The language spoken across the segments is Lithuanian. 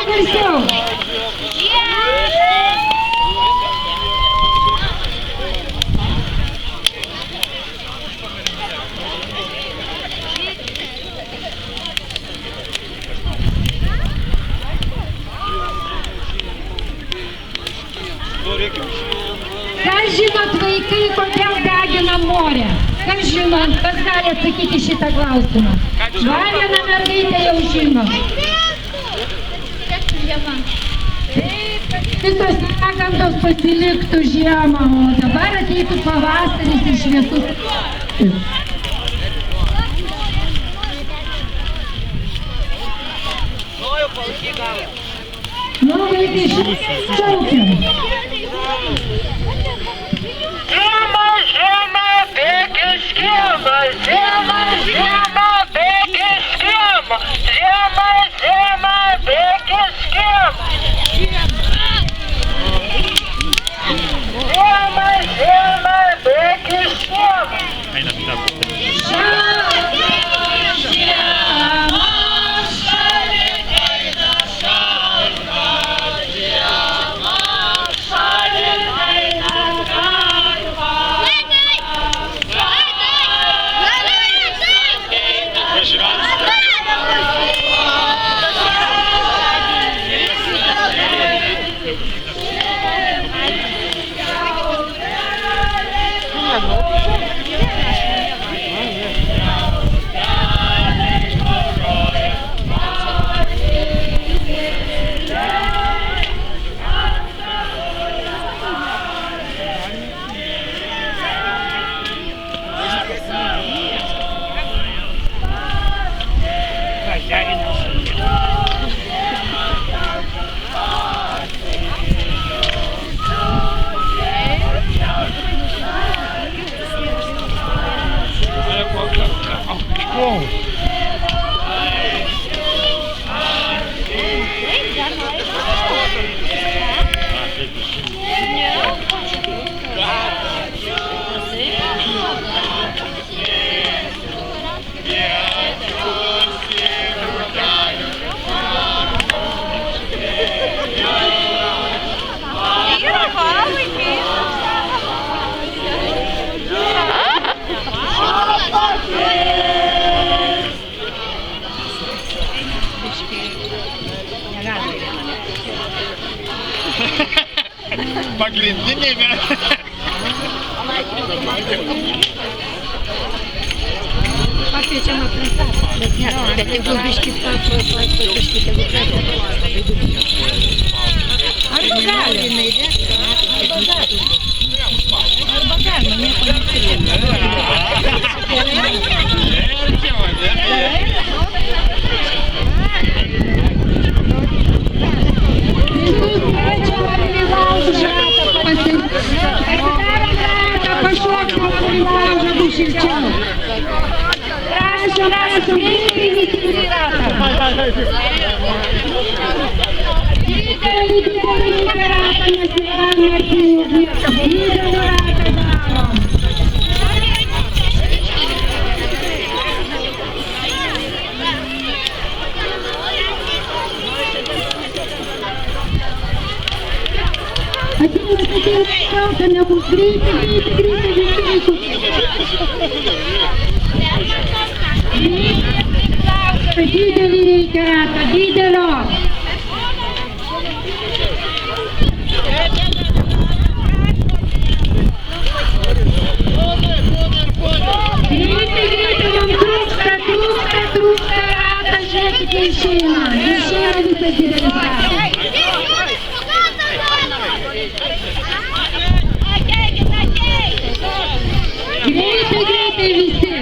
Garsiau! Kas žinot, vaikai, kodėl degina morę? Kas žinot, kas gali atsakyti šitą klausimą? Va, viena mergaitė jau žino. Visos negandos pasiliktų žiemą, o dabar ateitų pavasaris ir šviesus. Nu, vaikai, šaukiam. Žiema, žiema, bėkis kiemą, žiema, žiema, bėkis kiemą, žiema, žiema, bėkis kiemą. Žiema, žiema, bėkis kiemą. Pagrindinėme. Pakviečiama pristatymą, bet jeigu biškį biškį tegu pradėtų. Arba galima, nieko neturėjome. Prašom, greitai ratą. Didelį ratą, nes yra merkinų vietų. Didelį ratą darom. Atėjus, šalta nebus. Greitai. Didelį reikia ratą, didelio. Greitai, jam trūksta ratą, žiūrėkite, išeina visas didelis ratas. Greitai visi.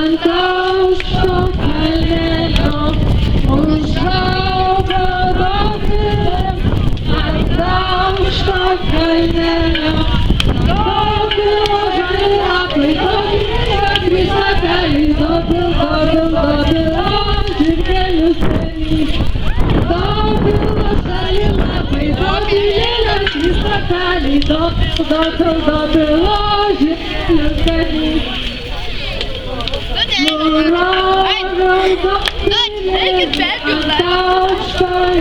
Ant aukšto kalnelio, užaugo dobilas, ant aukšto kalnelio, dobilo žali lapai, dobilo trys lapeliai, dobilo žirgelių spenys. Dobilo žali lapai, dobilo trys lapeliai, dobilo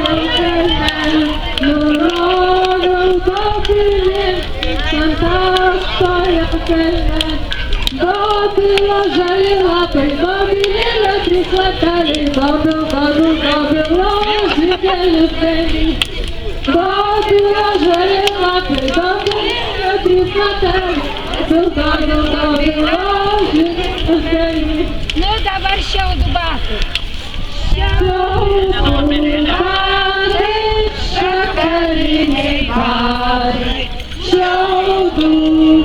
žirgelių spenys. Dobilo žali lapai, dobilo trys lapeliai, dobilo žirgelių spenys. Dobilo žali lapai, dobilo trys lapeliai, dobilo žirgelių spenys. Nu, dabar šiaudų batų. Šiaudų batai, šakaliniai batai, šiaudų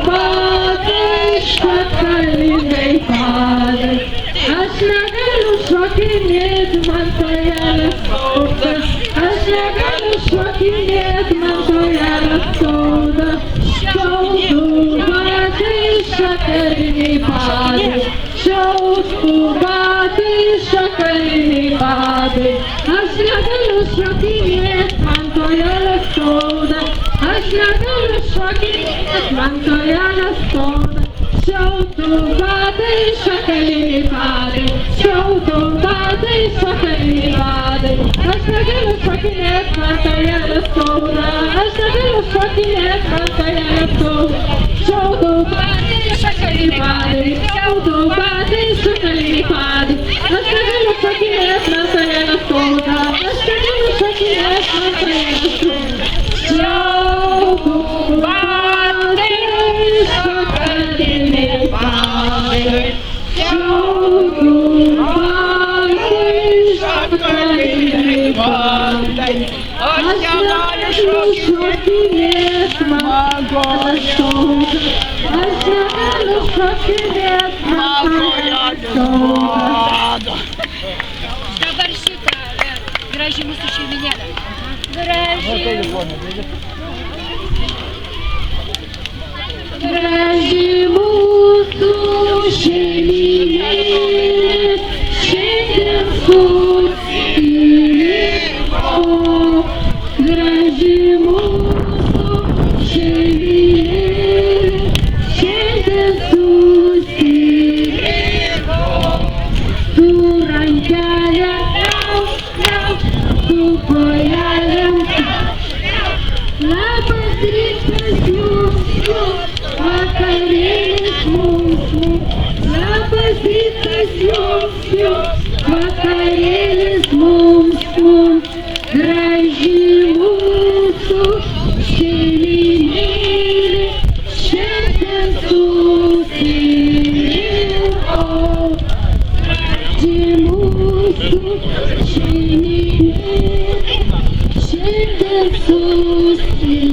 batai, šakaliniai batai. Aš negaliu šokinėti, man kojelė skauda. Aš negaliu šokinėti, man kojelė skauda. Šiaudų batai, šakaliniai batai. Šiaudų batai, šakaliniai batai. Aš negaliu šokinėti, man kojelė skauda. Aš negaliu šokinėti, man kojelė skauda. Šiaudų batai, šakaliniai batai. Šiaudų batai, šakaliniai batai. Aš negaliu šokinėti, man kojelė skauda. Aš negaliu šokinėti, man kojelė skauda. Šiaudų batai, šakaliniai batai. Šiaudų batai, šakaliniai batai. Aš negaliu šokinėti, man kojelė skauda. Aš negaliu šokinėti, man kojelė skauda. Šiaudų batai, šakaliniai batai. Šiaudų batai, šakaliniai batai. Aš negaliu šokinėti, man kojelė skauda. Aš negaliu šokinėti, man kojelė skauda. Dabar šitą graži mūsų šeiminėlė. Graži mūsų šeiminėlė, šiandien susirinko. Graži mūsų šeiminėlė, šiandien susirinko. Su rankelėm kriauk, su kojelėm kriauk. Labas rytas jums, vakarėlis mums. Labas rytas jums, vakarėlis mums. Graži mūsų šeiminėlė, šiandien susirinko. Graži mūsų šeiminėlė, šiandien susirinko.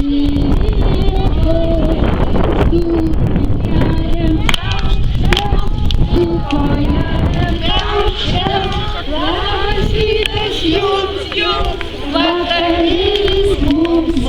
Su rankelėm su kojelėm kriauk. Labas rytas jums, vakarėlis mums.